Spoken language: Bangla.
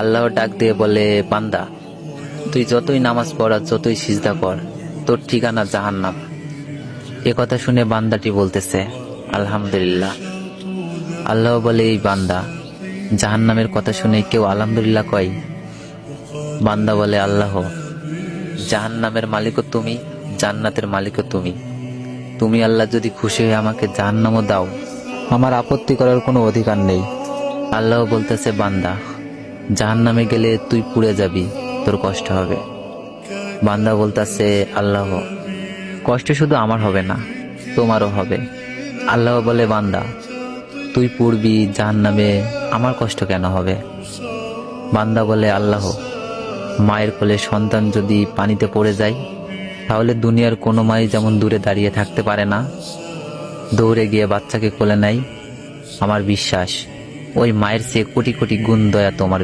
আল্লাহ ডাক দিয়ে বলে, বান্দা তুই যতই নামাজ পড় আর যতই সিজদা কর, তোর ঠিকানা জাহান্নাম। এ কথা শুনে বান্দাটি বলতেছে, আলহামদুলিল্লাহ। আল্লাহ বলে, এই বান্দা, জাহান্নামের কথা শুনে কেউ আলহামদুলিল্লাহ কয়? বান্দা বলে, আল্লাহ, জাহান্নামের মালিকও তুমি, জান্নাতের মালিকও তুমি। তুমি আল্লাহ যদি খুশি হয়ে আমাকে জাহান্নামও দাও, আমার আপত্তি করার কোনো অধিকার নেই। আল্লাহ বলতেছে, বান্দা, জাহান্নামে গেলে তুই পুড়ে যাবি, তোর কষ্ট হবে। বান্দা বলতেছে, আল্লাহ, কষ্ট শুধু আমার হবে না, তোমারও হবে। আল্লাহ বলে, বান্দা, তুই পুড়বি জাহান্নামে, আমার কষ্ট কেন হবে? বান্দা বলে, আল্লাহ, মায়ের কোলে সন্তান যদি পানিতে পড়ে যায়, তাহলে দুনিয়ার কোনো মাই যেমন দূরে দাঁড়িয়ে থাকতে পারে না, দৌড়ে গিয়ে বাচ্চাকে কোলে নেয়, আমার বিশ্বাস ওই মায়ের চেয়ে কোটি কোটি গুণ দয়া তোমার